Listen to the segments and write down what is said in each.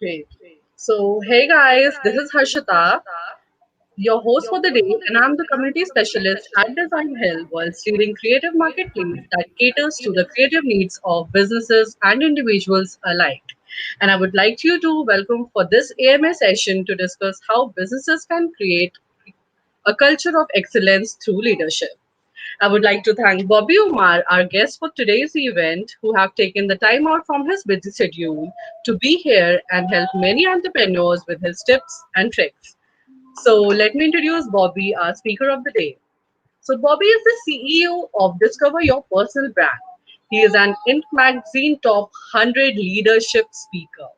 Great. So, hey guys, this is Harshita, your host for the day, and I'm the community specialist at Design Hill, whilst leading creative marketplace that caters to the creative needs of businesses and individuals alike. And I would like you to welcome for this AMA session to discuss how businesses can create a culture of excellence through leadership. I would like to thank Bobby Umar, our guest for today's event, who have taken the time out from his busy schedule to be here and help many entrepreneurs with his tips and tricks. So let me introduce Bobby, our speaker of the day. So Bobby is the CEO of Discover Your Personal Brand. He is an Inc. magazine top 100 leadership speaker,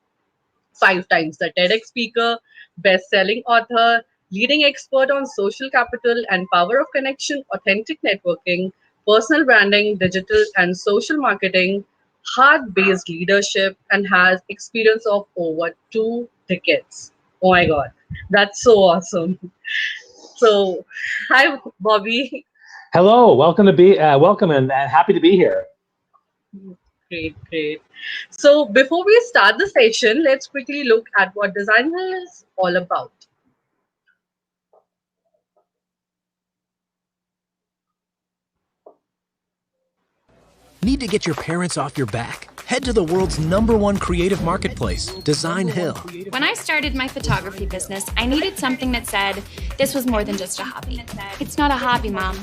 5 times the TEDx speaker, best-selling author, leading expert on social capital and power of connection, authentic networking, personal branding, digital and social marketing, heart-based leadership, and has experience of over 2 decades. Oh my God, that's so awesome. So, hi, Bobby. Hello, welcome and happy to be here. Great, great. So, before we start the session, let's quickly look at what design is all about. Need to get your parents off your back? Head to the world's #1 creative marketplace, Designhill. When I started my photography business, I needed something that said, this was more than just a hobby. It's not a hobby, Mom.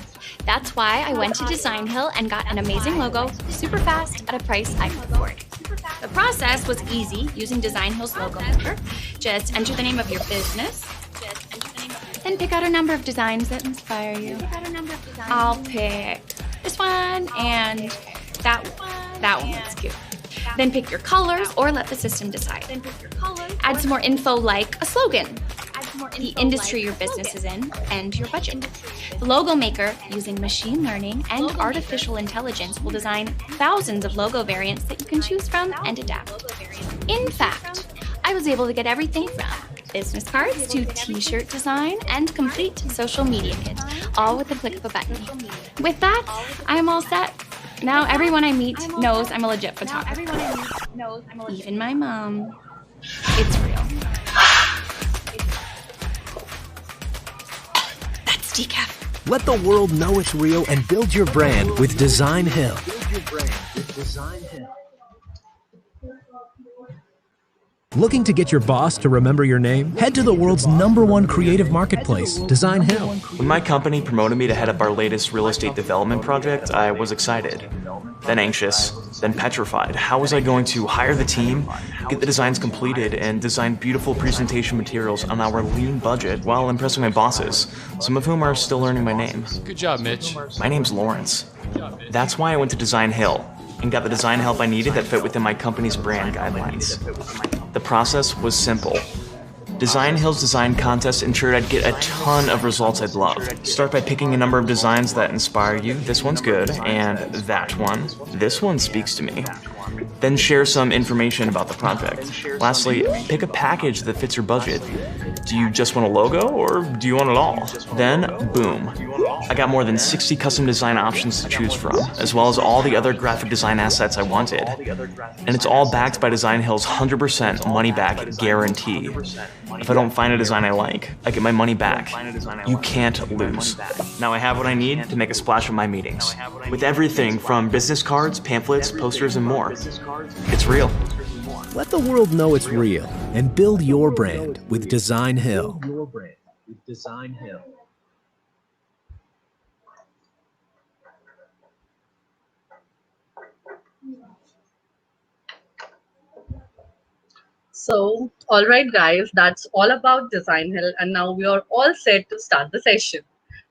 That's why I went to Designhill and got an amazing logo, super fast, at a price I could afford. The process was easy using Designhill's logo maker. Just enter the name of your business, then pick out a number of designs that inspire you. I'll pick this one and that one. That one looks cute. Then pick your colors or let the system decide. Add some more info like a slogan, the industry your business is in, and your budget. The logo maker, using machine learning and artificial intelligence, will design thousands of logo variants that you can choose from and adapt. In fact, I was able to get everything from business cards to t-shirt design and complete social media kit, all with the click of a button. With that, I'm all set. Now everyone I meet knows I'm a legit photographer. Even my mom. It's real. That's decaf. Let the world know it's real and build your brand with Designhill. Looking to get your boss to remember your name? Head to the world's #1 creative marketplace, Designhill. When my company promoted me to head up our latest real estate development project, I was excited, then anxious, then petrified. How was I going to hire the team, get the designs completed, and design beautiful presentation materials on our lean budget while impressing my bosses, some of whom are still learning my name? Good job, Mitch. My name's Lawrence. That's why I went to Designhill and got the design help I needed that fit within my company's brand guidelines. The process was simple. Designhill's design contest ensured I'd get a ton of results I'd love. Start by picking a number of designs that inspire you. This one's good, and that one. This one speaks to me. Then share some information about the project. Lastly, pick a package that fits your budget. Do you just want a logo, or do you want it all? Then, boom. I got more than 60 custom design options to choose from, as well as all the other graphic design assets I wanted. And it's all backed by Designhill's 100% money-back guarantee. If I don't find a design I like, I get my money back. You can't lose. Now I have what I need to make a splash at my meetings. With everything from business cards, pamphlets, posters, and more. It's real. Let the world know it's real and build your brand with Designhill. So, all right, guys, that's all about Design Hill, and now we are all set to start the session.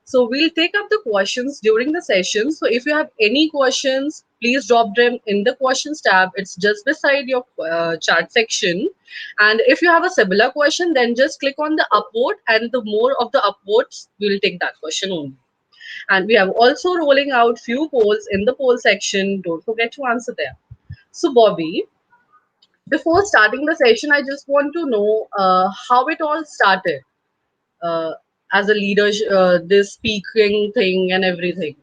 So, we'll take up the questions during the session. So, if you have any questions, please drop them in the questions tab. It's just beside your chat section. And if you have a similar question, then just click on the upvote, and the more of the upvotes, we'll take that question only. And we have also rolling out few polls in the poll section. Don't forget to answer them. So, Bobby, before starting the session, I just want to know how it all started uh, as a leader, this speaking thing and everything.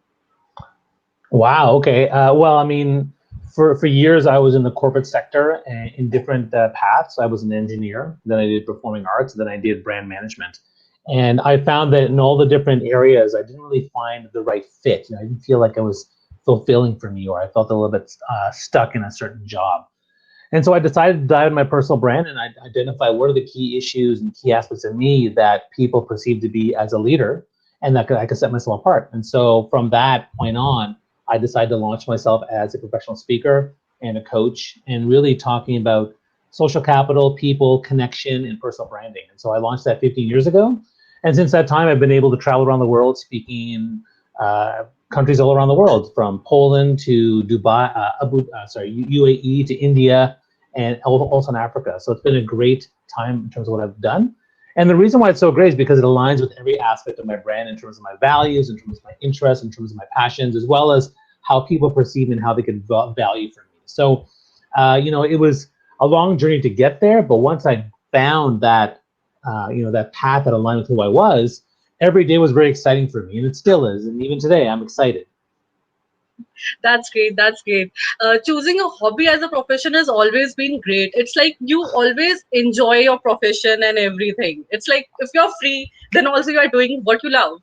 Wow. Okay. Well, I mean, For years, I was in the corporate sector in different paths. I was an engineer, then I did performing arts, then I did brand management. And I found that in all the different areas, I didn't really find the right fit. I didn't feel like it was fulfilling for me, or I felt a little bit stuck in a certain job. And so I decided to dive into my personal brand and I identify what are the key issues and key aspects of me that people perceive to be as a leader, and that I could set myself apart. And so from that point on, I decided to launch myself as a professional speaker and a coach, and really talking about social capital, people, connection, and personal branding. And so I launched that 15 years ago. And since that time, I've been able to travel around the world speaking in countries all around the world, from Poland to Dubai, UAE to India, and also in Africa. So it's been a great time in terms of what I've done. And the reason why it's so great is because it aligns with every aspect of my brand in terms of my values, in terms of my interests, in terms of my passions, as well as how people perceive and how they can value from me. So, it was a long journey to get there, but once I found that, that path that aligned with who I was, every day was very exciting for me, and it still is. And even today, I'm excited. That's great. That's great. Choosing a hobby as a profession has always been great. It's like you always enjoy your profession and everything. It's like if you're free, then also you are doing what you love.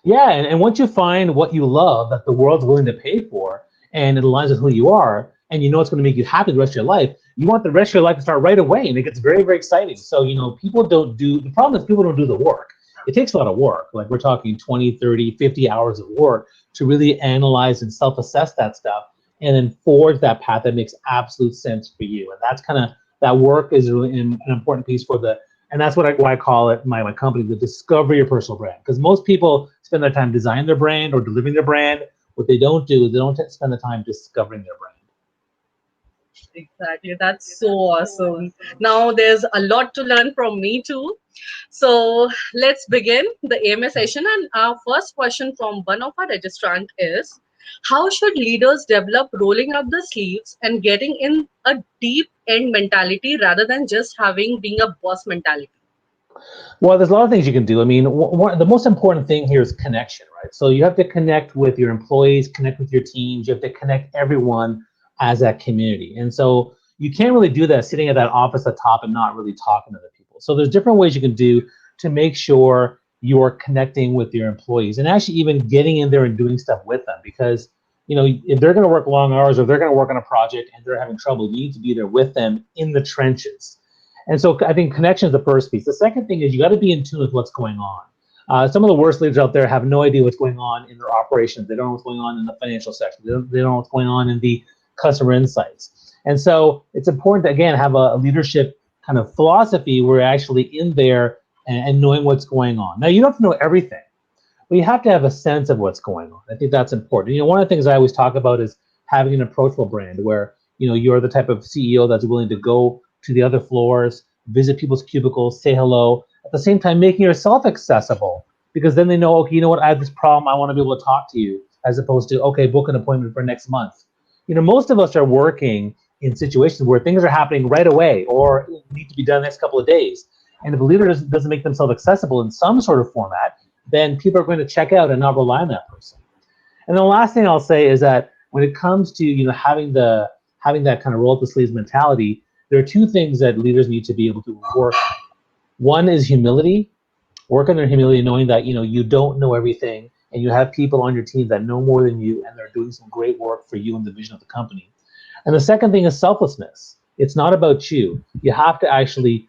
Yeah, and once you find what you love that the world's willing to pay for, and it aligns with who you are, and you know it's going to make you happy the rest of your life, you want the rest of your life to start right away, and it gets very, very exciting. So, the problem is people don't do the work. It takes a lot of work. Like we're talking 20, 30, 50 hours of work to really analyze and self-assess that stuff and then forge that path that makes absolute sense for you. And that's kind of, that work is really an important piece and that's why I call it my company, the discover your personal brand. Because most people spend their time designing their brand or delivering their brand. What they don't do is they don't spend the time discovering their brand. Exactly. That's so awesome. Now there's a lot to learn from me too. So let's begin the AMA session. And our first question from one of our registrant is, how should leaders develop rolling up the sleeves and getting in a deep end mentality rather than just having being a boss mentality? Well, there's a lot of things you can do. I mean, the most important thing here is connection, right? So you have to connect with your employees, connect with your teams. You have to connect everyone as that community. And so you can't really do that sitting at that office at top and not really talking to the people. So there's different ways you can do to make sure you're connecting with your employees and actually even getting in there and doing stuff with them. Because, if they're going to work long hours or they're going to work on a project and they're having trouble, you need to be there with them in the trenches. And so I think connection is the first piece. The second thing is you got to be in tune with what's going on. Some of the worst leaders out there have no idea what's going on in their operations. They don't know what's going on in the financial section. They don't know what's going on in the customer insights. And so it's important to, again, have a leadership kind of philosophy where you're actually in there and knowing what's going on. Now, you don't have to know everything, but you have to have a sense of what's going on. I think that's important. One of the things I always talk about is having an approachable brand where, you're the type of CEO that's willing to go to the other floors, visit people's cubicles, say hello, at the same time making yourself accessible, because then they know, okay, you know what, I have this problem, I want to be able to talk to you, as opposed to, okay, book an appointment for next month. Most of us are working in situations where things are happening right away or need to be done the next couple of days. And if a leader doesn't make themselves accessible in some sort of format, then people are going to check out and not rely on that person. And the last thing I'll say is that when it comes to having that kind of roll up the sleeves mentality, there are two things that leaders need to be able to work on. One is humility. Work on their humility, knowing that you don't know everything, and you have people on your team that know more than you, and they're doing some great work for you and the vision of the company. And the second thing is selflessness. It's not about you. You have to actually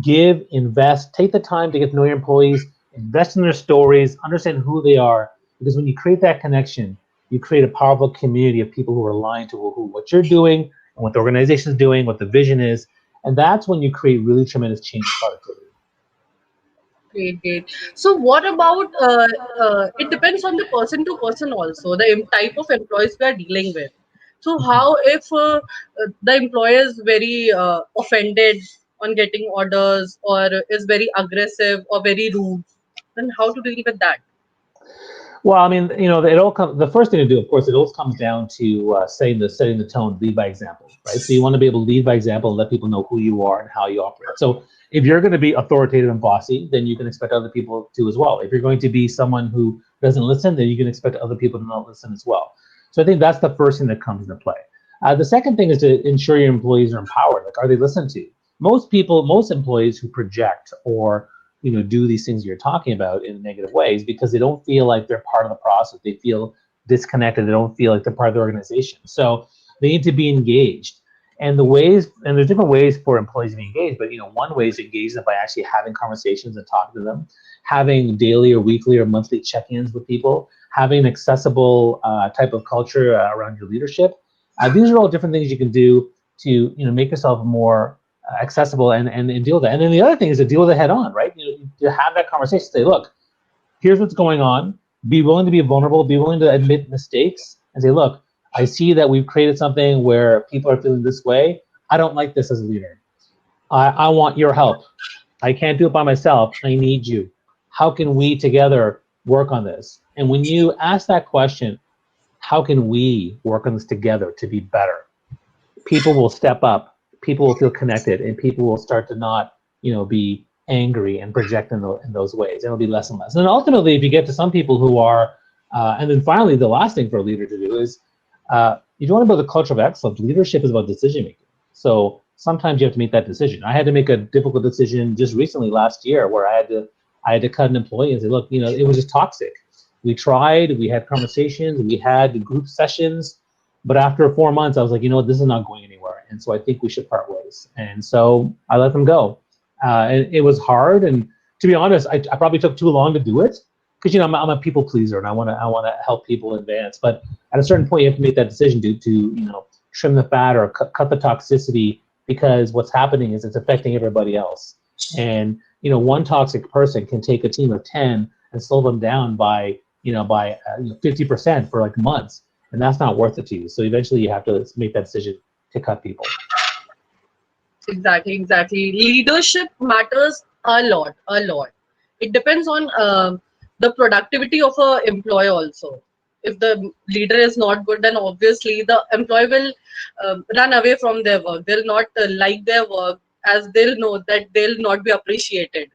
give, invest, take the time to get to know your employees, invest in their stories, understand who they are, because when you create that connection, you create a powerful community of people who are aligned to what you're doing and what the organization is doing, what the vision is, and that's when you create really tremendous change and productivity. Great, great. So, what about it depends on the person to person also, the type of employees we are dealing with. So, how if the employee is very offended on getting orders or is very aggressive or very rude, then how to deal with that? Well, I mean, it all comes. The first thing to do, of course, it all comes down to setting the tone, lead by example, right? So you want to be able to lead by example and let people know who you are and how you operate. So if you're going to be authoritative and bossy, then you can expect other people to as well. If you're going to be someone who doesn't listen, then you can expect other people to not listen as well. So I think that's the first thing that comes into play. The second thing is to ensure your employees are empowered. Like, are they listened to? Most employees who project or do these things you're talking about in negative ways because they don't feel like they're part of the process. They feel disconnected. They don't feel like they're part of the organization. So they need to be engaged. And there's different ways for employees to be engaged, but one way is to engage them by actually having conversations and talking to them, having daily or weekly or monthly check-ins with people, having an accessible type of culture around your leadership. These are all different things you can do to make yourself more accessible and deal with that. And then the other thing is to deal with it head on, right? To have that conversation, say, look, here's what's going on. Be willing to be vulnerable, be willing to admit mistakes and say, look, I see that we've created something where people are feeling this way. I don't like this as a leader. I want your help. I can't do it by myself. I need you. How can we together work on this? And when you ask that question, how can we work on this together to be better? People will step up, people will feel connected, and people will start to not, be angry and project in those ways. It'll be less and less. And then ultimately, if you get to some people who are, and then finally, the last thing for a leader to do is, if you want to build a culture of excellence, leadership is about decision making. So sometimes you have to make that decision. I had to make a difficult decision just recently last year where I had to cut an employee and say, look, it was just toxic. We tried, we had conversations, we had group sessions, but after 4 months, I was like, this is not going anywhere. And so I think we should part ways. And so I let them go. And it was hard. And to be honest, I probably took too long to do it because, I'm a people pleaser and I want to help people advance. But at a certain point, you have to make that decision to trim the fat or cut the toxicity, because what's happening is it's affecting everybody else. And, one toxic person can take a team of 10 and slow them down by 50% for like months. And that's not worth it to you. So eventually you have to make that decision to cut people. Exactly. Leadership matters a lot. It depends on the productivity of a employee also. If the leader is not good, then obviously the employee will run away from their work. They'll not like their work, as they'll know that they'll not be appreciated.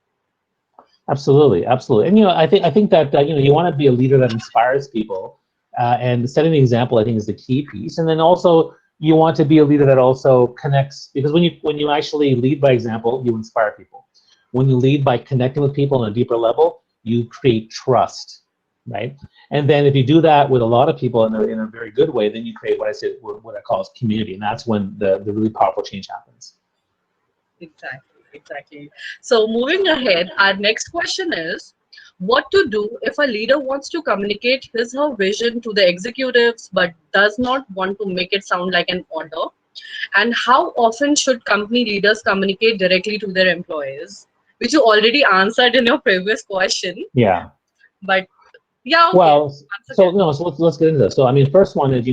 Absolutely. And I think that you want to be a leader that inspires people, and setting the example, I think, is the key piece. And then also you want to be a leader that also connects, because when you actually lead by example, you inspire people. When you lead by connecting with people on a deeper level, you create trust, right? And then if you do that with a lot of people in a very good way, then you create what I call as community, and that's when the really powerful change happens. Exactly. So moving ahead, our next question is, what to do if a leader wants to communicate his or her vision to the executives but does not want to make it sound like an order? And how often should company leaders communicate directly to their employees? Which you already answered in your previous question. Yeah. But yeah, okay. Well, so let's get into this. So I mean, first one is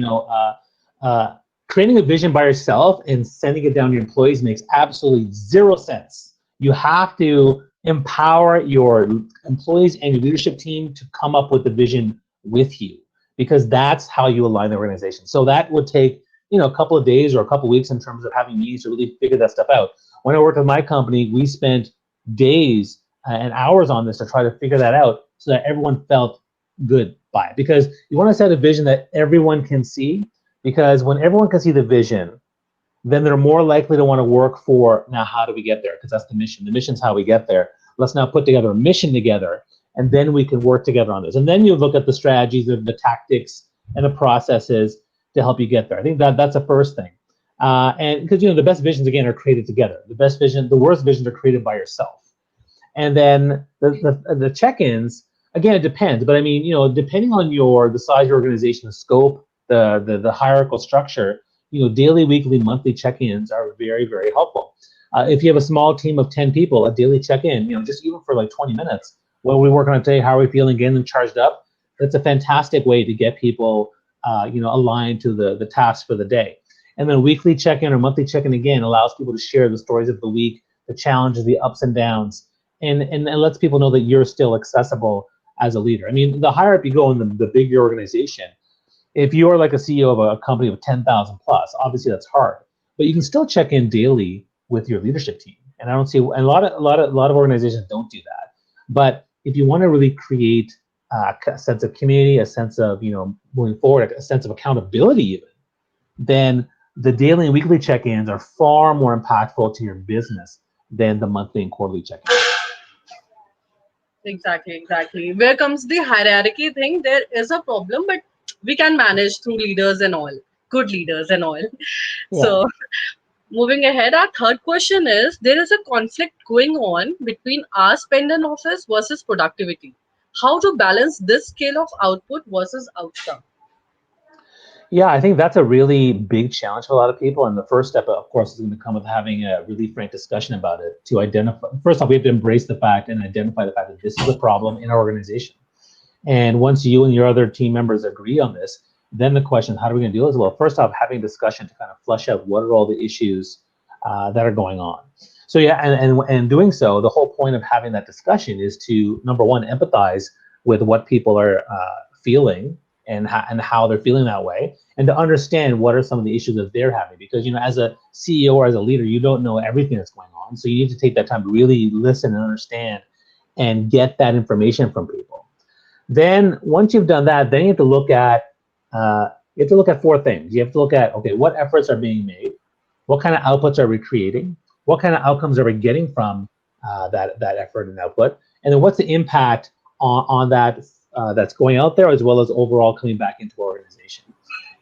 creating a vision by yourself and sending it down to your employees makes absolutely zero sense. You have to empower your employees and your leadership team to come up with the vision with you, because that's how you align the organization. So that would take a couple of days or a couple of weeks in terms of having meetings to really figure that stuff out. When I worked with my company, we spent days and hours on this to try to figure that out so that everyone felt good by it. Because you want to set a vision that everyone can see, because when everyone can see the vision, then they're more likely to want to work for, now how do we get there? Because that's the mission. The mission's how we get there. Let's now put together a mission together, and then we can work together on this. And then you look at the strategies, the tactics, and the processes to help you get there. I think that's the first thing. And because the best visions, again, are created together. The worst visions are created by yourself. And then the check-ins, again, it depends. But I mean, depending on the size of your organization, the scope, the hierarchical structure, daily, weekly, monthly check-ins are very, very helpful. If you have a small team of 10 people, a daily check-in, just even for like 20 minutes, when we work on a day, how are we feeling, getting them charged up, that's a fantastic way to get people, aligned to the task for the day. And then a weekly check-in or monthly check-in, again, allows people to share the stories of the week, the challenges, the ups and downs, and lets people know that you're still accessible as a leader. I mean, the higher up you go in the bigger your organization, if you're like a CEO of a company of 10,000 plus, obviously that's hard, but you can still check in daily with your leadership team. And I don't see, and a lot of organizations don't do that. But if you want to really create a sense of community, a sense of, moving forward, a sense of accountability even, then the daily and weekly check-ins are far more impactful to your business than the monthly and quarterly check-ins. Exactly, exactly. Where comes the hierarchy thing? There is a problem, but we can manage through leaders and all, good leaders and all. Yeah. So, moving ahead, our third question is there is a conflict going on between our spend in office versus productivity. How to balance this scale of output versus outcome? Yeah, I think that's a really big challenge for a lot of people. And the first step, of course, is going to come with having a really frank discussion about it to identify. First off, we have to embrace the fact and identify the fact that this is a problem in our organization. And once you and your other team members agree on this, then the question, how are we going to deal with it? Well, first off, having a discussion to kind of flesh out what are all the issues that are going on. So yeah, and doing so, the whole point of having that discussion is to, number one, empathize with what people are feeling and how they're feeling that way, and to understand what are some of the issues that they're having. Because as a CEO or as a leader, you don't know everything that's going on, so you need to take that time to really listen and understand and get that information from people. Then once you've done that, then you have to look at four things. You have to look at, okay, what efforts are being made, what kind of outputs are we creating, what kind of outcomes are we getting from that effort and output, and then what's the impact on that that's going out there, as well as overall coming back into our organization.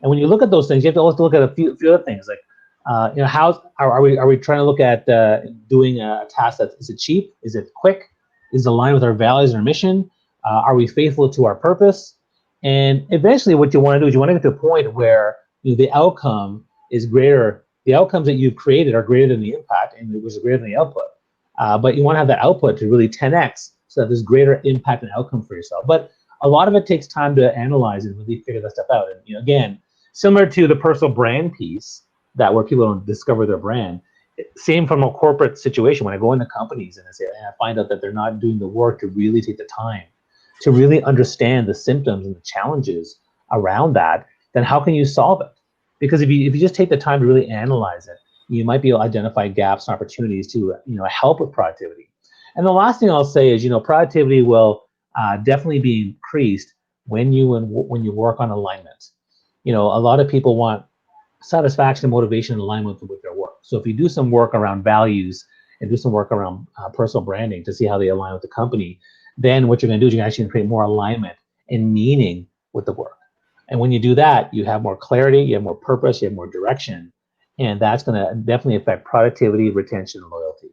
And when you look at those things, you have to also look at a few other things, like how are we trying to look at doing a task that is it cheap, is it quick, is it aligned with our values and our mission, are we faithful to our purpose? And eventually what you want to do is you want to get to a point where the outcome is greater. The outcomes that you've created are greater than the impact, and it was greater than the output. But you want to have that output to really 10x, so that there's greater impact and outcome for yourself. But a lot of it takes time to analyze and really figure that stuff out. And again, similar to the personal brand piece, that where people don't discover their brand, same from a corporate situation. When I go into companies and I find out that they're not doing the work to really take the time to really understand the symptoms and the challenges around that, then how can you solve it? Because if you just take the time to really analyze it, you might be able to identify gaps and opportunities to help with productivity. And the last thing I'll say is productivity will definitely be increased when you work on alignment. A lot of people want satisfaction, motivation, and alignment with their work. So if you do some work around values and do some work around personal branding to see how they align with the company, then what you're going to do is you're actually going to create more alignment and meaning with the work. And when you do that, you have more clarity, you have more purpose, you have more direction, and that's going to definitely affect productivity, retention, and loyalty.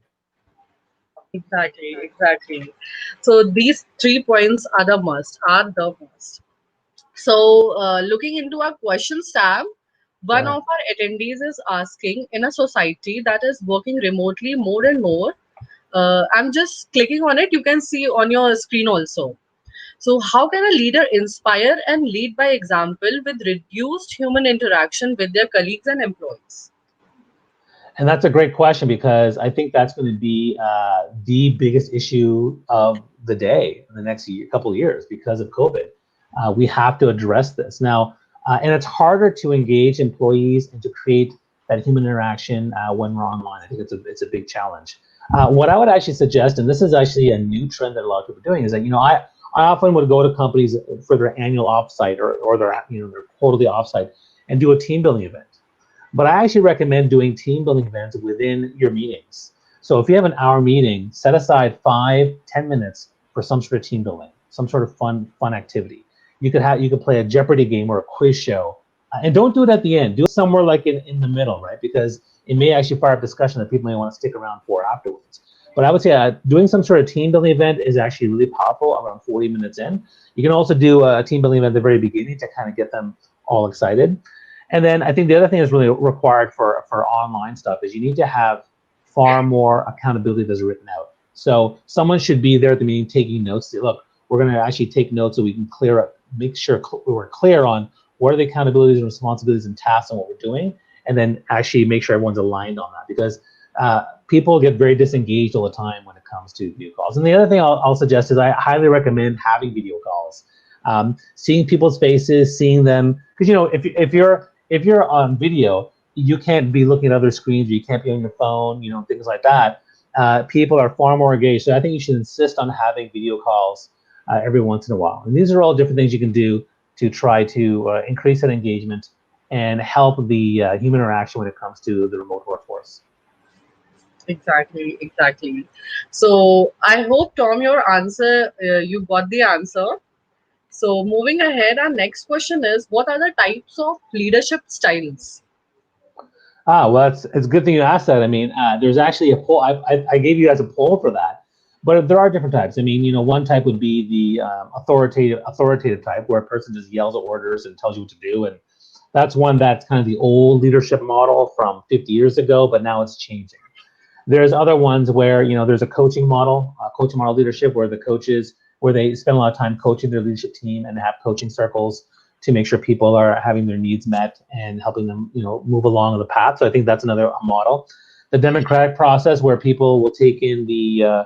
Exactly, exactly. So these 3 points are the must, So looking into our questions tab, one Sure. of our attendees is asking, in a society that is working remotely more and more, I'm just clicking on it, you can see on your screen also. So how can a leader inspire and lead by example with reduced human interaction with their colleagues and employees? And that's a great question, because I think that's going to be the biggest issue of the day in the next couple of years because of COVID. We have to address this now, and it's harder to engage employees and to create that human interaction when we're online. I think it's a big challenge. What I would actually suggest, and this is actually a new trend that a lot of people are doing, is that I often would go to companies for their annual offsite or their their quarterly offsite and do a team building event. But I actually recommend doing team building events within your meetings. So if you have an hour meeting, set aside 5-10 minutes for some sort of team building, some sort of fun activity. You could play a Jeopardy game or a quiz show, and don't do it at the end. Do it somewhere like in the middle, right? Because it may actually fire up discussion that people may want to stick around for afterwards. But I would say doing some sort of team building event is actually really powerful around 40 minutes in. You can also do a team building event at the very beginning to kind of get them all excited. And then I think the other thing that's really required for online stuff is you need to have far more accountability that's written out. So someone should be there at the meeting taking notes. Say, look, we're going to actually take notes so we can make sure we're clear on what are the accountabilities and responsibilities and tasks and what we're doing, and then actually make sure everyone's aligned on that, because people get very disengaged all the time when it comes to video calls. And the other thing I'll suggest is I highly recommend having video calls, seeing people's faces, seeing them, because if you're on video, you can't be looking at other screens, you can't be on your phone, things like that. People are far more engaged. So I think you should insist on having video calls every once in a while. And these are all different things you can do to try to increase that engagement and help the human interaction when it comes to the remote workforce. Exactly, exactly. So I hope, Tom, your answer, you got the answer. So moving ahead, our next question is, what are the types of leadership styles? Well, it's a good thing you asked that. I mean, there's actually a poll. I gave you guys a poll for that, but there are different types. I mean, one type would be the authoritative type, where a person just yells at orders and tells you what to do, and that's one that's kind of the old leadership model from 50 years ago, but now it's changing. There's other ones where there's a coaching model leadership where the coaches where they spend a lot of time coaching their leadership team and have coaching circles to make sure people are having their needs met and helping them move along the path. So I think that's another model. The democratic process where people will take in the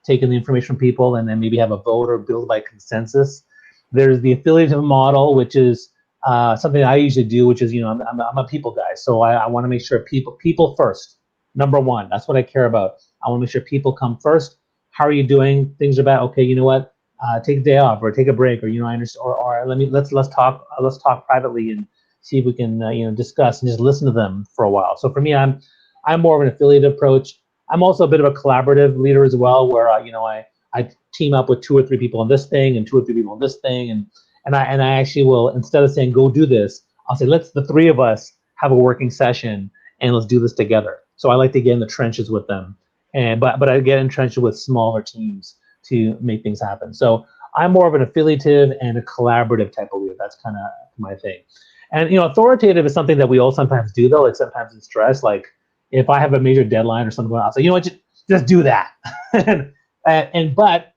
information from people and then maybe have a vote or build by consensus. There's the affiliative model, which is something I usually do, which is I'm a people guy, so I want to make sure people first. Number one, that's what I care about. I want to make sure people come first. How are you doing? Things are bad. Okay, you know what? Take a day off or take a break, or I understand, or let's talk privately and see if we can discuss and just listen to them for a while. So for me, I'm more of an affiliate approach. I'm also a bit of a collaborative leader as well, where I team up with 2 or 3 people on this thing and 2 or 3 people on this thing, and I actually will, instead of saying go do this, I'll say let's the 3 of us have a working session and let's do this together. So I like to get in the trenches with them, but I get entrenched with smaller teams to make things happen. So I'm more of an affiliative and a collaborative type of leader. That's kind of my thing. And authoritative is something that we all sometimes do, though. Like sometimes in stress, like if I have a major deadline or something, I'll say, what, just do that. But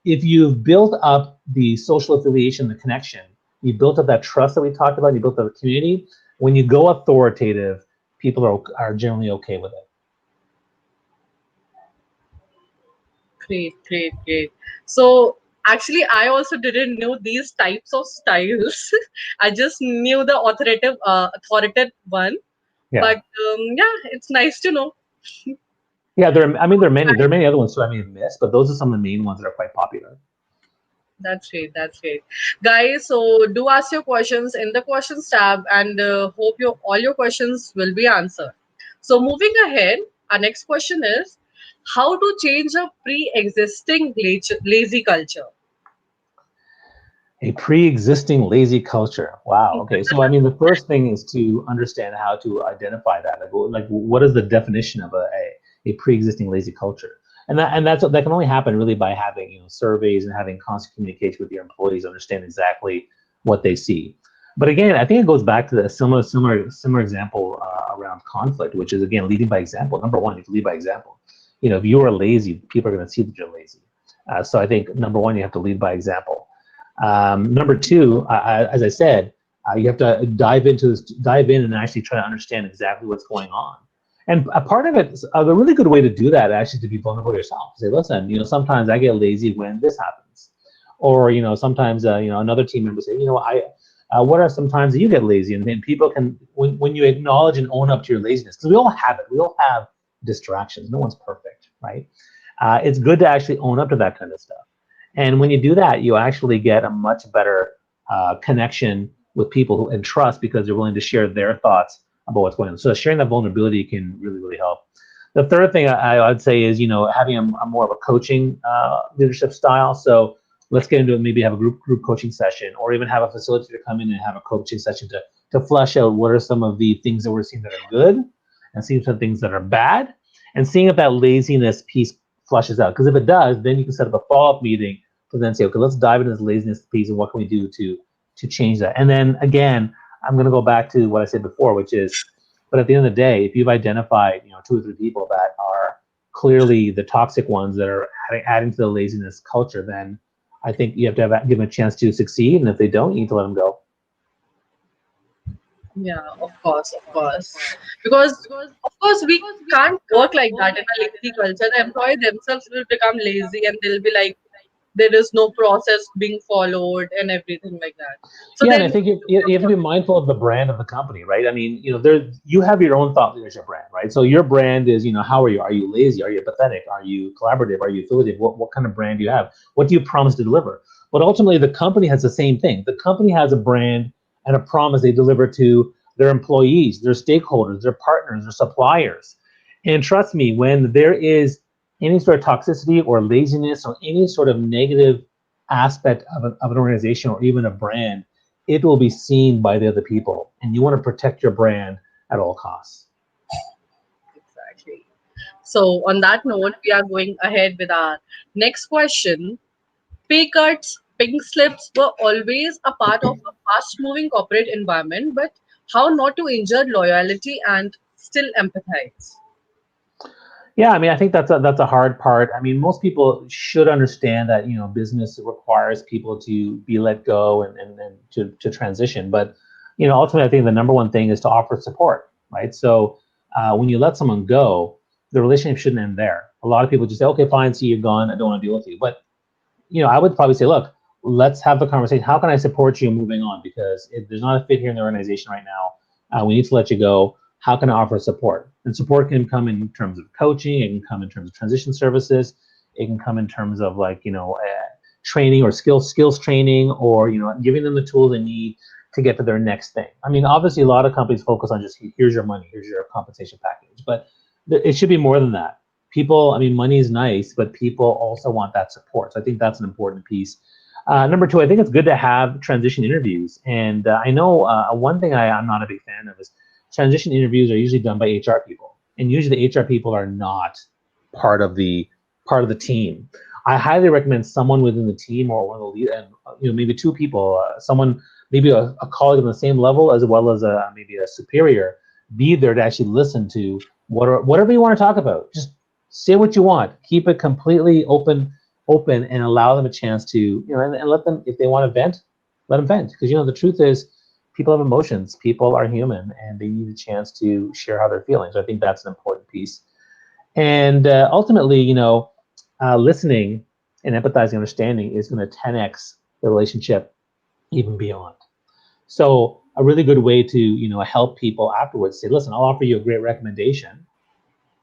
if you've built up the social affiliation, the connection, you built up that trust that we talked about, you built up a community. When you go authoritative, people are generally okay with it. Great, great, great. So actually, I also didn't know these types of styles. I just knew the authoritative one. Yeah. But yeah, it's nice to know. Yeah, there are many other ones too I may have missed, but those are some of the main ones that are quite popular. That's great. That's great, guys. So do ask your questions in the questions tab, and hope all your questions will be answered. So moving ahead, our next question is, how to change a pre-existing lazy culture? A pre-existing lazy culture. Wow. Okay. So I mean, the first thing is to understand how to identify that. Like what is the definition of a pre-existing lazy culture? And that can only happen really by having surveys and having constant communication with your employees, understand exactly what they see. But again, I think it goes back to the similar example around conflict, which is again leading by example. Number one, you have to lead by example. If you are lazy, people are going to see that you're lazy. So I think number one, you have to lead by example. Number two, as I said, you have to dive in and actually try to understand exactly what's going on. And a part of it, a really good way to do that actually to be vulnerable yourself. Say, listen, sometimes I get lazy when this happens, or sometimes another team member say, what are some times that you get lazy? And then people can, when you acknowledge and own up to your laziness, because we all have it, we all have distractions. No one's perfect, right? It's good to actually own up to that kind of stuff. And when you do that, you actually get a much better connection with people and trust because they're willing to share their thoughts about what's going on. So sharing that vulnerability can really, really help. The third thing I'd say is, having a more of a coaching leadership style. So let's get into it. Maybe have a group coaching session, or even have a facilitator come in and have a coaching session to flesh out what are some of the things that we're seeing that are good, and seeing some things that are bad, and seeing if that laziness piece flushes out. Because if it does, then you can set up a follow-up meeting to then say, okay, let's dive into this laziness piece and what can we do to change that. And then again, I'm going to go back to what I said before, which is, but at the end of the day, if you've identified 2 or 3 people that are clearly the toxic ones that are adding to the laziness culture, then I think you have to give them a chance to succeed. And if they don't, you need to let them go. Yeah, of course, of course. Because of course we can't work like that in a lazy culture. The employee themselves will become lazy and they'll be like, there is no process being followed and everything like that. So Yeah, and I then, think you have to be mindful of the brand of the company, right? I mean, you have your own thought leadership brand, right? So your brand is, how are you? Are you lazy? Are you empathetic? Are you collaborative? Are you affiliative? What kind of brand do you have? What do you promise to deliver? But ultimately, the company has the same thing. The company has a brand and a promise they deliver to their employees, their stakeholders, their partners, their suppliers. And trust me, when there is any sort of toxicity or laziness or any sort of negative aspect of an organization or even a brand, it will be seen by the other people. And you want to protect your brand at all costs. Exactly. So, on that note, we are going ahead with our next question. Pay cuts, pink slips were always a part of a fast moving corporate environment, but how not to injure loyalty and still empathize? Yeah, I mean, I think that's a hard part. I mean, most people should understand that business requires people to be let go and to transition. But ultimately, I think the number one thing is to offer support, right? So when you let someone go, the relationship shouldn't end there. A lot of people just say, "Okay, fine, see you're gone. I don't want to deal with you." But I would probably say, look, let's have the conversation. How can I support you moving on? Because if there's not a fit here in the organization right now, we need to let you go. How can I offer support? And support can come in terms of coaching. It can come in terms of transition services. It can come in terms of training or skills training, or giving them the tools they need to get to their next thing. I mean, obviously, a lot of companies focus on just here's your money, here's your compensation package, but it should be more than that. People, I mean, money is nice, but people also want that support. So I think that's an important piece. Number two, I think it's good to have transition interviews. And I know one thing I'm not a big fan of is transition interviews are usually done by HR people, and usually the HR people are not part of the team. I highly recommend someone within the team or one of the lead, and maybe two people, someone maybe a colleague on the same level as well as maybe a superior, be there to actually listen to whatever you want to talk about. Just say what you want. Keep it completely open, and allow them a chance to and let them, if they want to vent, let them vent. Because the truth is, people have emotions. People are human, and they need a chance to share how they're feeling. So I think that's an important piece. And ultimately, listening and empathizing, understanding is going to 10x the relationship even beyond. So a really good way to help people afterwards, say, listen, I'll offer you a great recommendation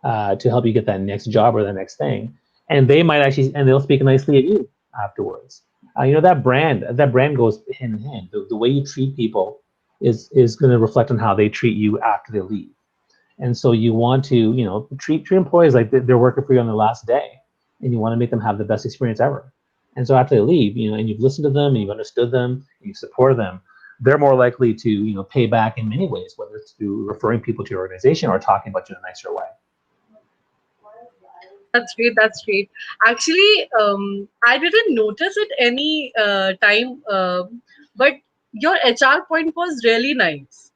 to help you get that next job or the next thing, and they'll speak nicely of you afterwards. That brand goes hand in hand. The way you treat people is going to reflect on how they treat you after they leave. And so you want to treat employees like they're working for you on their last day, and you want to make them have the best experience ever. And so after they leave, and you've listened to them, and you've understood them, and you've supported them, they're more likely to pay back in many ways, whether it's through referring people to your organization or talking about you in a nicer way. That's great. That's great. Actually, I didn't notice it any time, but your HR point was really nice.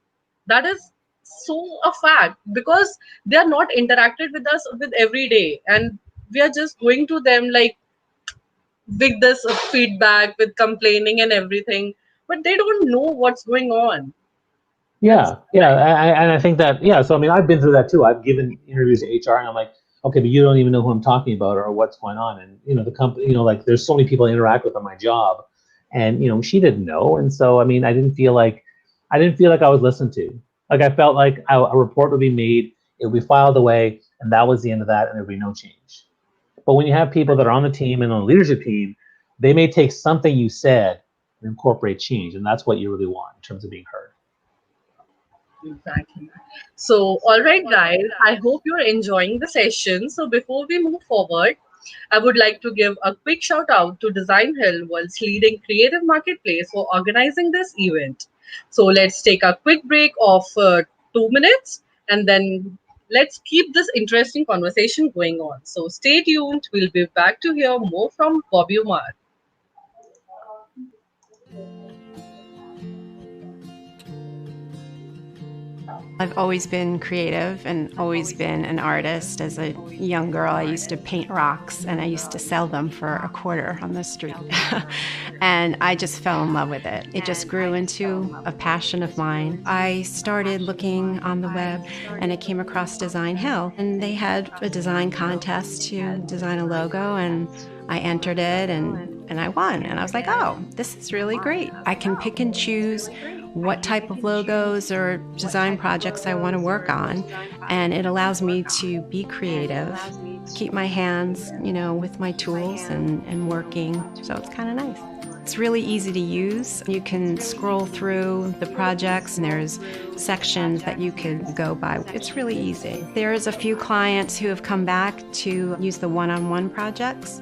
That is so a fact because they are not interacted with us with every day, and we are just going to them like with this feedback, with complaining and everything, but they don't know what's going on. That's Yeah, and I think that, yeah. So I mean, I've been through that too. I've given interviews to HR, and I'm like, okay, but you don't even know who I'm talking about or what's going on. And the company, like there's so many people I interact with on my job, and she didn't know, and so I mean, I didn't feel like I was listened to. Like I felt like a report would be made, it would be filed away, and that was the end of that, and there'd be no change. But when you have people that are on the team and on the leadership team, they may take something you said and incorporate change, and that's what you really want in terms of being heard. exactly. So, all right, guys, I hope you're enjoying the session. So, before we move forward, I would like to give a quick shout out to Design Hill, world's leading creative marketplace, for organizing this event. So, let's take a quick break of 2 minutes and then let's keep this interesting conversation going on. So, stay tuned. We'll be back to hear more from Bobby Umar. I've always been creative and always been an artist. As a young girl, I used to paint rocks and I used to sell them for a quarter on the street. And I just fell in love with it. It just grew into a passion of mine. I started looking on the web and I came across Designhill, and they had a design contest to design a logo, and I entered it and I won. And I was like, oh, this is really great. I can pick and choose what type of logos or design projects I want to work on. And it allows me to be creative, keep my hands, with my tools and working. So it's kind of nice. It's really easy to use. You can scroll through the projects and there's sections that you can go by. It's really easy. There's a few clients who have come back to use the one-on-one projects.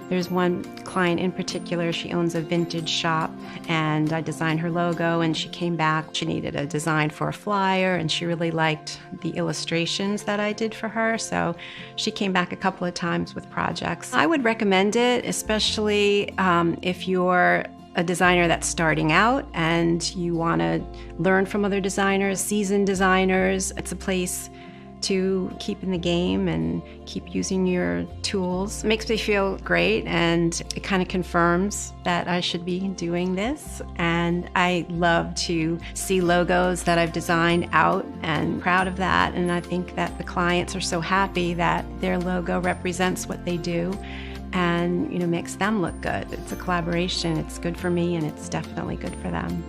There's one client in particular, she owns a vintage shop, and I designed her logo, and she came back. She needed a design for a flyer, and she really liked the illustrations that I did for her, so she came back a couple of times with projects. I would recommend it, especially if you're a designer that's starting out and you want to learn from other designers, seasoned designers. It's a place to keep in the game and keep using your tools. It makes me feel great, and it kind of confirms that I should be doing this. And I love to see logos that I've designed out, and proud of that. And I think that the clients are so happy that their logo represents what they do and makes them look good. It's a collaboration. It's good for me, and it's definitely good for them.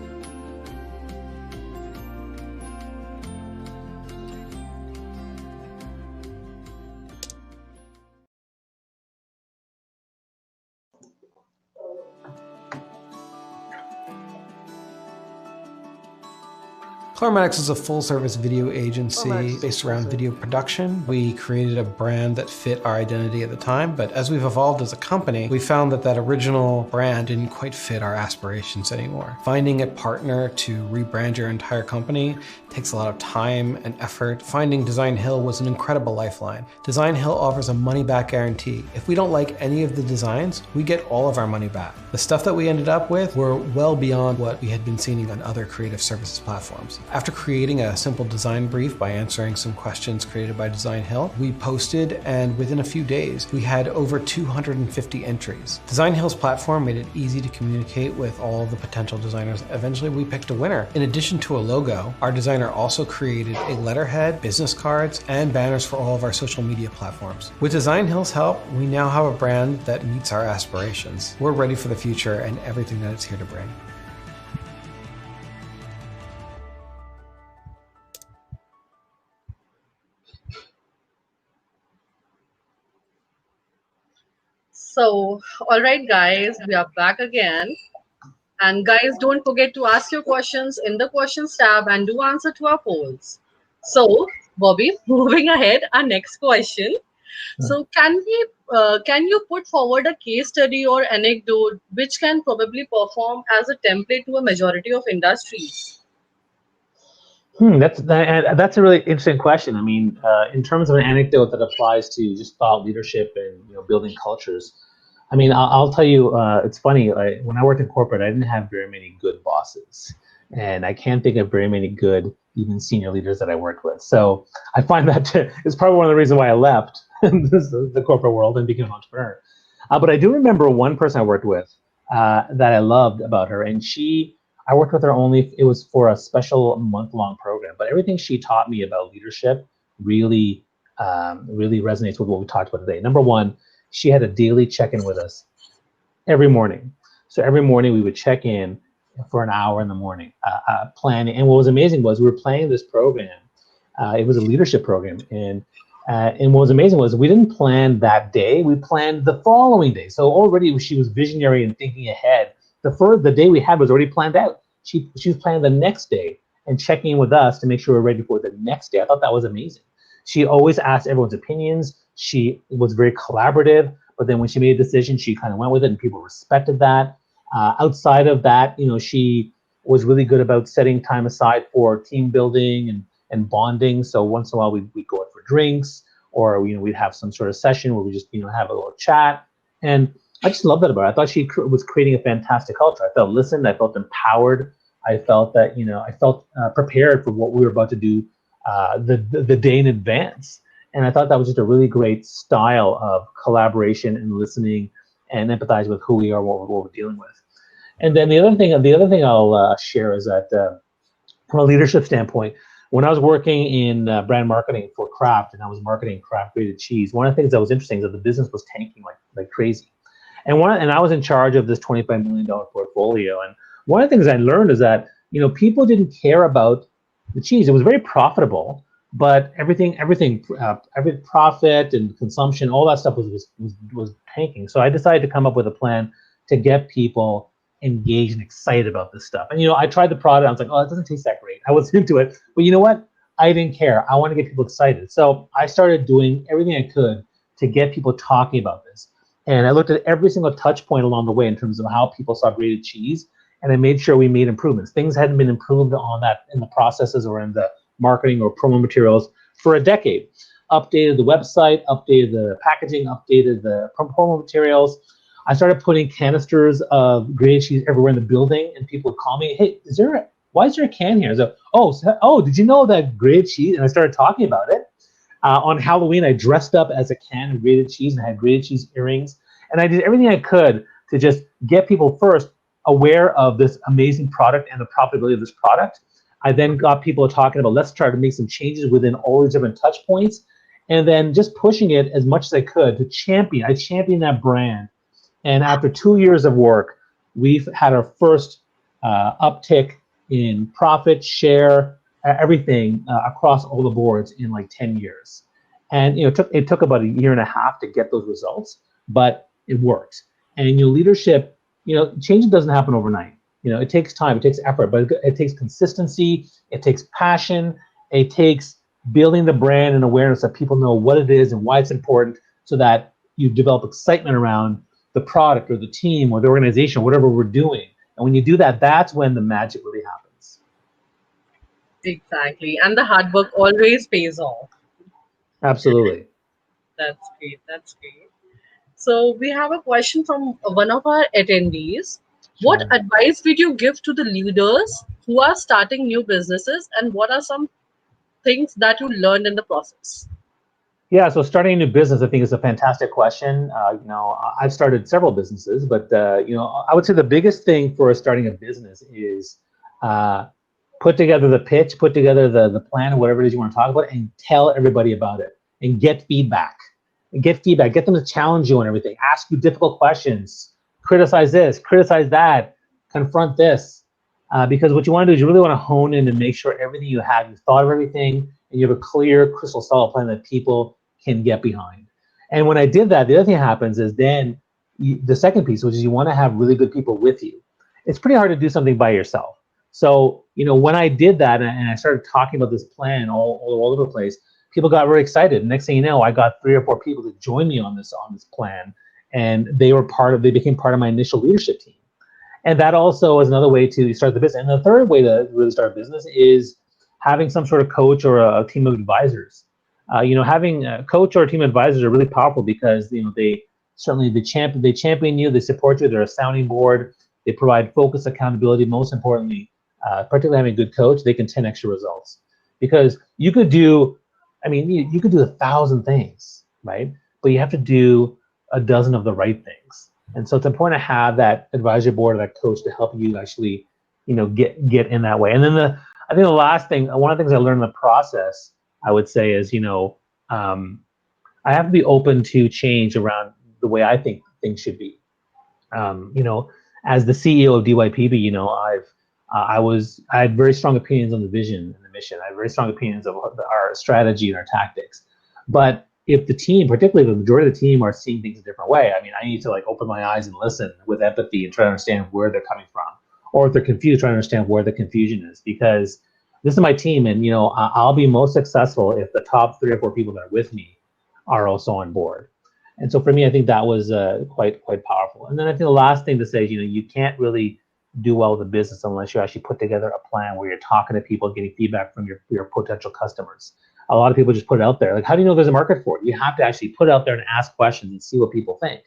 Clarematics is a full-service video agency based around video production. We created a brand that fit our identity at the time, but as we've evolved as a company, we found that original brand didn't quite fit our aspirations anymore. Finding a partner to rebrand your entire company takes a lot of time and effort. Finding Designhill was an incredible lifeline. Designhill offers a money-back guarantee. If we don't like any of the designs, we get all of our money back. The stuff that we ended up with were well beyond what we had been seeing on other creative services platforms. After creating a simple design brief by answering some questions created by Designhill, we posted, and within a few days, we had over 250 entries. Designhill's platform made it easy to communicate with all the potential designers. Eventually, we picked a winner. In addition to a logo, our designer also created a letterhead, business cards, and banners for all of our social media platforms. With Designhill's help, we now have a brand that meets our aspirations. We're ready for the future and everything that it's here to bring. So, all right, guys, we are back again. And guys, don't forget to ask your questions in the questions tab and do answer to our polls. So, Bobby, moving ahead, our next question. So, can you put forward a case study or anecdote which can probably perform as a template to a majority of industries? That's a really interesting question. I mean, in terms of an anecdote that applies to just thought leadership and building cultures, I mean, I'll tell you, it's funny. When I worked in corporate, I didn't have very many good bosses, and I can't think of very many good, even senior leaders that I worked with. So I find that is probably one of the reasons why I left the corporate world and became an entrepreneur. But I do remember one person I worked with that I loved about her, and I worked with her only, it was for a special month-long program, but everything she taught me about leadership really resonates with what we talked about today. Number one, she had a daily check-in with us every morning. So every morning we would check in for an hour in the morning, planning. And what was amazing was we were planning this program. It was a leadership program. And what was amazing was we didn't plan that day, we planned the following day. So already she was visionary and thinking ahead. The day we had was already planned out. She was planning the next day and checking in with us to make sure we're ready for the next day. I thought that was amazing. She always asked everyone's opinions. She was very collaborative, but then when she made a decision, she kind of went with it, and people respected that. Outside of that, she was really good about setting time aside for team building and bonding. So once in a while, we'd go out for drinks, or we'd have some sort of session where we just have a little chat. And I just love that about her. I thought she was creating a fantastic culture. I felt listened. I felt empowered. I felt that I felt prepared for what we were about to do the day in advance. And I thought that was just a really great style of collaboration and listening and empathize with who we are, what we're dealing with. And then the other thing I'll share is that from a leadership standpoint, when I was working in brand marketing for Kraft, and I was marketing Kraft grated cheese, one of the things that was interesting is that the business was tanking like crazy. And I was in charge of this $25 million portfolio. And one of the things I learned is that people didn't care about the cheese. It was very profitable, but every profit and consumption, all that stuff was tanking. So I decided to come up with a plan to get people engaged and excited about this stuff. And I tried the product. I was like, oh, it doesn't taste that great. I was into it, but you know what? I didn't care. I want to get people excited. So I started doing everything I could to get people talking about this. And I looked at every single touch point along the way in terms of how people saw grated cheese, and I made sure we made improvements. Things hadn't been improved on that in the processes or in the marketing or promo materials for a decade. Updated the website, updated the packaging, updated the promo materials. I started putting canisters of grated cheese everywhere in the building, and people would call me, "Hey, why is there a can here?" I was like, "Oh, did you know that grated cheese?" And I started talking about it. On Halloween, I dressed up as a can of grated cheese and had grated cheese earrings, and I did everything I could to just get people first aware of this amazing product and the profitability of this product. I then got people talking about, let's try to make some changes within all these different touch points, and then just pushing it as much as I could to champion. I championed that brand. And after 2 years of work, we've had our first uptick in profit, share, everything across all the boards in like 10 years. And it took about a year and a half to get those results, but it worked. And leadership, change doesn't happen overnight. It takes time, it takes effort, but it takes consistency, it takes passion, it takes building the brand and awareness that people know what it is and why it's important, so that you develop excitement around the product or the team or the organization, whatever we're doing. And when you do that, that's when the magic really happens. Exactly. And the hard work always pays off. Absolutely. That's great. That's great. So we have a question from one of our attendees. What Sure. advice would you give to the leaders who are starting new businesses, and what are some things that you learned in the process? Yeah, so starting a new business, I think, is a fantastic question. I've started several businesses, but I would say the biggest thing for starting a business is put together the pitch, put together the plan, whatever it is you want to talk about, and tell everybody about it, and get feedback. Get them to challenge you on everything. Ask you difficult questions. Criticize this. Criticize that. Confront this. Because what you want to do is you really want to hone in and make sure everything you have, you've thought of everything, and you have a clear, crystal solid plan that people can get behind. And when I did that, the other thing that happens is then the second piece, which is you want to have really good people with you. It's pretty hard to do something by yourself. So, when I did that and I started talking about this plan all over the place, people got very excited. Next thing you know, I got 3 or 4 people to join me on this plan, and they became part of my initial leadership team. And that also is another way to start the business. And the third way to really start a business is having some sort of coach or a team of advisors. Having a coach or a team of advisors are really powerful because they champion you, they support you, they're a sounding board, they provide focus, accountability. Most importantly, particularly having a good coach, they can 10x your results. Because you could do 1,000 things, right? But you have to do a dozen of the right things. And so it's important to have that advisory board or that coach to help you actually, get in that way. And then I think the last thing, one of the things I learned in the process, I would say is, I have to be open to change around the way I think things should be. As the CEO of DYPB, I had very strong opinions on the vision and the mission. I had very strong opinions of our strategy and our tactics. But if the team, particularly the majority of the team, are seeing things a different way, I need to open my eyes and listen with empathy and try to understand where they're coming from. Or if they're confused, try to understand where the confusion is. Because this is my team, and I'll be most successful if the top 3 or 4 people that are with me are also on board. And so for me, I think that was quite powerful. And then I think the last thing to say is, you can't really do well with a business unless you actually put together a plan where you're talking to people, getting feedback from your potential customers. A lot of people just put it out there. How do you know there's a market for it? You have to actually put it out there and ask questions and see what people think.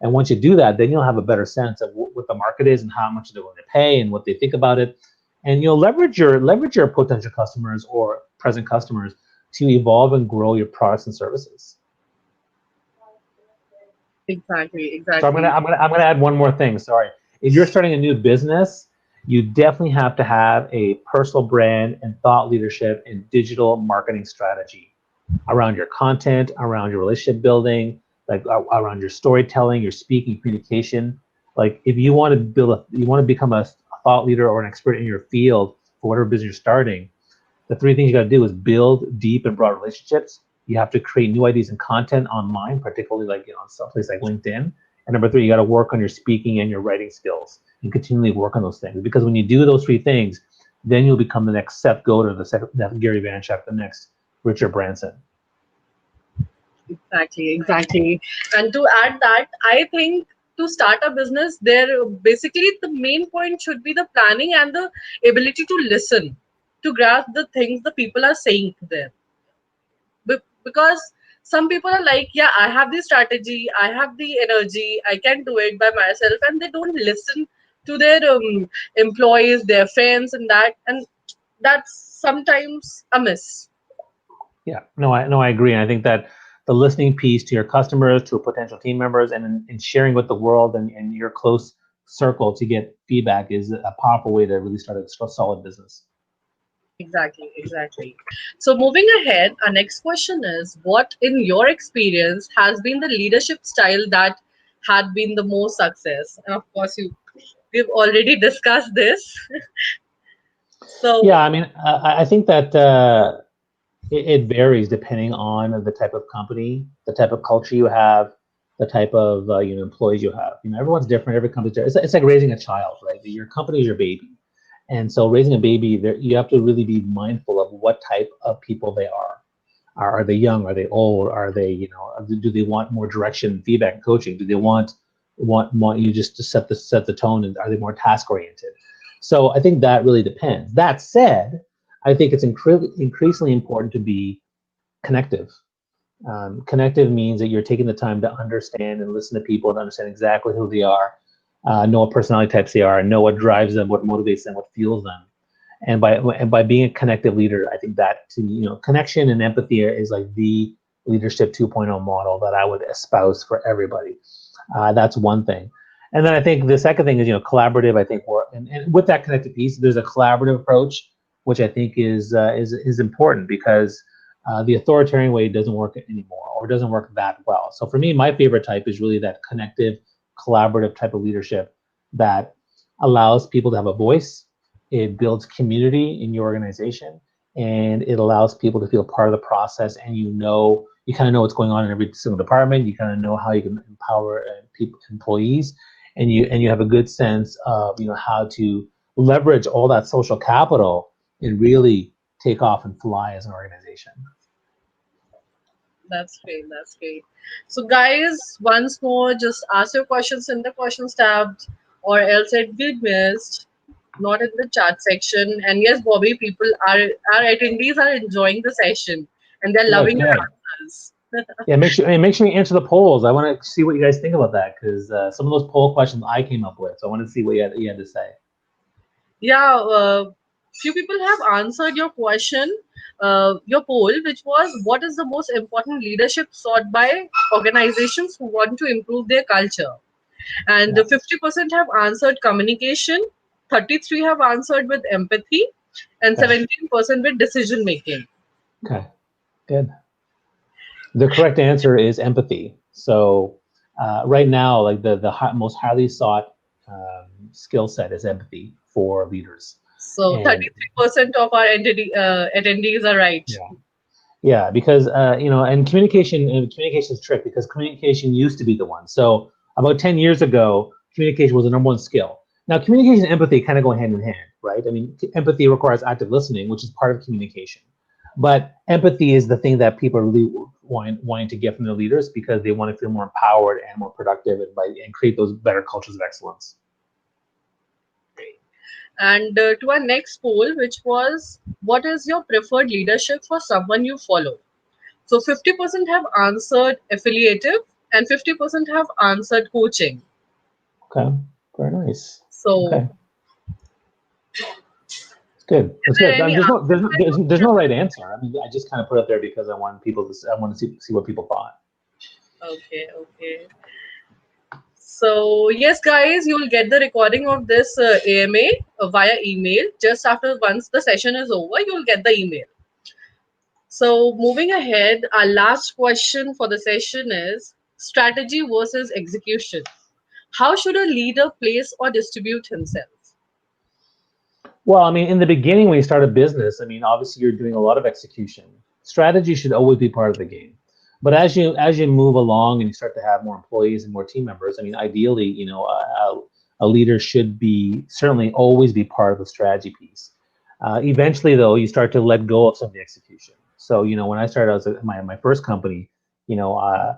And once you do that, then you'll have a better sense of what the market is and how much they're willing to pay and what they think about it. And leverage your potential customers or present customers to evolve and grow your products and services. Exactly. So I'm gonna add one more thing. Sorry. If you're starting a new business, you definitely have to have a personal brand and thought leadership and digital marketing strategy around your content, around your relationship building, around your storytelling, your speaking, communication. If you want to become a thought leader or an expert in your field for whatever business you're starting, the 3 things you got to do is build deep and broad relationships. You have to create new ideas and content online, particularly on someplace like LinkedIn, And number three, you got to work on your speaking and your writing skills and continually work on those things. Because when you do those three things, then you'll become the next Seth Godin, the next Gary Vaynerchuk, the next Richard Branson. Exactly, exactly. And to add that, I think to start a business, there basically the main point should be the planning and the ability to listen, to grasp the things the people are saying there. Because some people are like, yeah, I have the strategy, I have the energy, I can do it by myself, and they don't listen to their employees, their friends, and that, and that's sometimes a miss. Yeah, no, I agree. And I think that the listening piece to your customers, to potential team members, and in sharing with the world and your close circle to get feedback is a powerful way to really start a solid business. Exactly, exactly. So moving ahead, our next question is, what in your experience has been the leadership style that had been the most success? And of course, we've already discussed this. Yeah, So I mean, I think that it varies depending on the type of company, the type of culture you have, the type of employees you have. Everyone's different. Every company's different. It's like raising a child, right? Your company is your baby, and so raising a baby, you have to really be mindful of what type of people they are. Are they young? Are they old? Are they do they want more direction, feedback, and coaching? Do they want you just to set the tone? And are they more task oriented? So I think that really depends. That said, I think it's increasingly important to be connective. Connective means that you're taking the time to understand and listen to people and understand exactly who they are, know what personality types they are, and know what drives them, what motivates them, what fuels them. And by being a connective leader, I think that connection and empathy is like the leadership 2.0 model that I would espouse for everybody. That's one thing. And then I think the second thing is collaborative. I think and with that connected piece, there's a collaborative approach, which I think is important because the authoritarian way doesn't work anymore or doesn't work that well. So for me, my favorite type is really that connective, collaborative type of leadership that allows people to have a voice. It builds community in your organization, and it allows people to feel part of the process. And you kind of know what's going on in every single department. You kind of know how you can empower employees, and you have a good sense of how to leverage all that social capital and really take off and fly as an organization. that's great. That's great. So guys, once more, just ask your questions in the questions tab, or else it be missed, not in the chat section. And yes, Bobby, people our attendees are enjoying the session and they're Good, loving your good. answers. Yeah, make sure you answer the polls. I want to see what you guys think about that because some of those poll questions I came up with. So I want to see what you had to say. Yeah, few people have answered your question, your poll, which was, what is the most important leadership sought by organizations who want to improve their culture? And Yeah. 50% have answered communication, 33 have answered with empathy, and Okay. 17% with decision making. Okay. Good. The correct answer is empathy. So right now, like the most highly sought skill set is empathy for leaders. So And 33% of our attendees are right. yeah, because and communication is trick because communication used to be the one. So about 10 years ago, communication was the number one skill. Now, communication and empathy kind of go hand in hand, right? I mean, empathy requires active listening, which is part of communication. But empathy is the thing that people are really wanting to get from their leaders because they want to feel more empowered and more productive and create those better cultures of excellence. And to our next poll, which was, what is your preferred leadership for someone you follow? So 50% have answered affiliative and 50% have answered coaching. Okay, very nice. So Okay, it's good. is It's there good. any There's no right answer. I mean, I just kind of put it there because I want to see what people thought. Okay, okay. So yes, guys, you will get the recording of this AMA via email. Just after once the session is over, you will get the email. So moving ahead, our last question for the session is strategy versus execution. How should a leader place or distribute himself? Well, I mean, in the beginning, when you start a business, I mean, obviously you're doing a lot of execution. Strategy should always be part of the game. But as you move along and you start to have more employees and more team members, I mean, ideally, a leader should be certainly always be part of the strategy piece. Eventually, though, you start to let go of some of the execution. So, when I started, I was at my first company, you know, uh,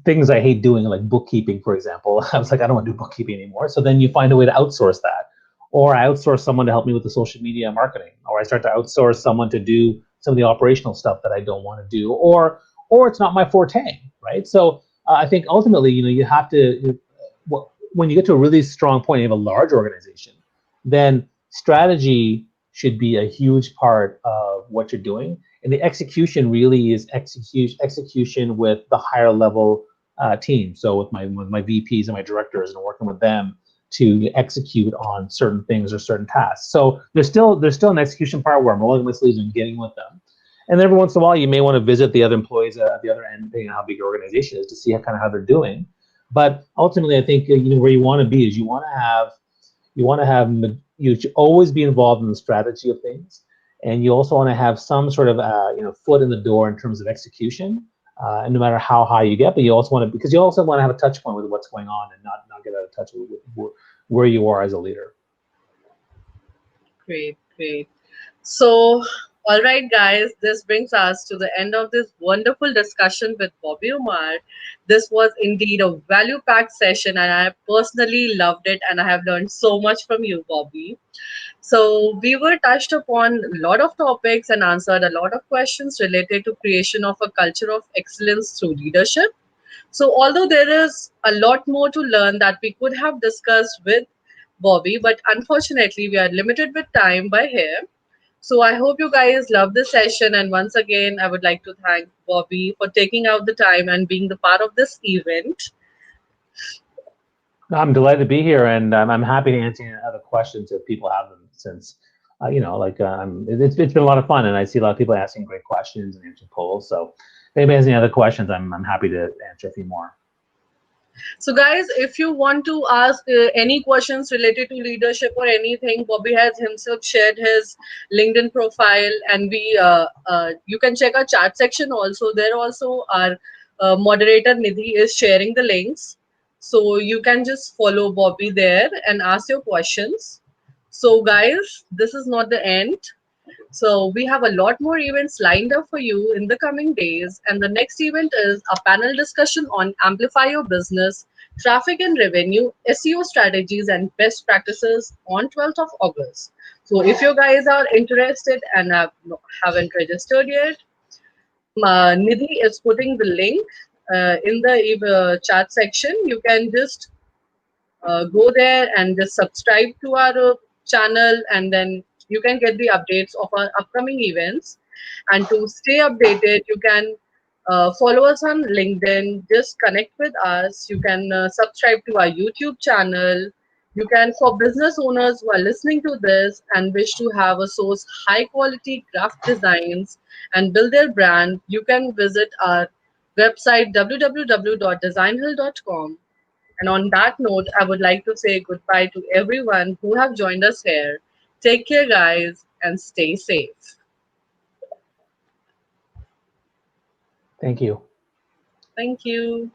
things I hate doing, like bookkeeping, for example. I was like, I don't want to do bookkeeping anymore. So then you find a way to outsource that. Or I outsource someone to help me with the social media marketing. Or I start to outsource someone to do some of the operational stuff that I don't want to do. Or it's not my forte, right? So I think ultimately, you have to, when you get to a really strong point, you have a large organization, then strategy should be a huge part of what you're doing, and the execution really is execution with the higher level team. So with my VPs and my directors, and working with them to execute on certain things or certain tasks. So there's still an execution part where I'm rolling my sleeves and getting with them. And every once in a while, you may want to visit the other employees at the other end, depending on how big your organization is, to see how they're doing. But ultimately, I think where you want to be is you should always be involved in the strategy of things, and you also want to have some sort of foot in the door in terms of execution, and no matter how high you get, but you also want to, because you also want to have a touch point with what's going on and not get out of touch with where you are as a leader. Great, great. So, all right, guys, this brings us to the end of this wonderful discussion with Bobby Umar. This was indeed a value packed session, and I personally loved it, and I have learned so much from you, Bobby. So, we were touched upon a lot of topics and answered a lot of questions related to creation of a culture of excellence through leadership. So, although there is a lot more to learn that we could have discussed with Bobby, but unfortunately, we are limited with time by here. So I hope you guys love this session. And once again, I would like to thank Bobby for taking out the time and being the part of this event. I'm delighted to be here, and I'm happy to answer any other questions if people have them. Since it's been a lot of fun, and I see a lot of people asking great questions and answering polls. So if anybody has any other questions, I'm happy to answer a few more. So, guys, if you want to ask any questions related to leadership or anything, Bobby has himself shared his LinkedIn profile, and you can check our chat section also. There also our moderator Nidhi is sharing the links, so you can just follow Bobby there and ask your questions. So, guys, this is not the end. So we have a lot more events lined up for you in the coming days. And the next event is a panel discussion on amplify your business, traffic and revenue, SEO strategies, and best practices on 12th of August. So if you guys are interested and haven't registered yet, Nidhi is putting the link in the chat section. You can just go there and just subscribe to our channel, and then you can get the updates of our upcoming events. And to stay updated, you can follow us on LinkedIn, just connect with us. You can subscribe to our YouTube channel. You can, for business owners who are listening to this and wish to have a source high quality craft designs and build their brand, you can visit our website www.designhill.com. and on that note, I would like to say goodbye to everyone who have joined us here. Take care, guys, and stay safe. Thank you. Thank you.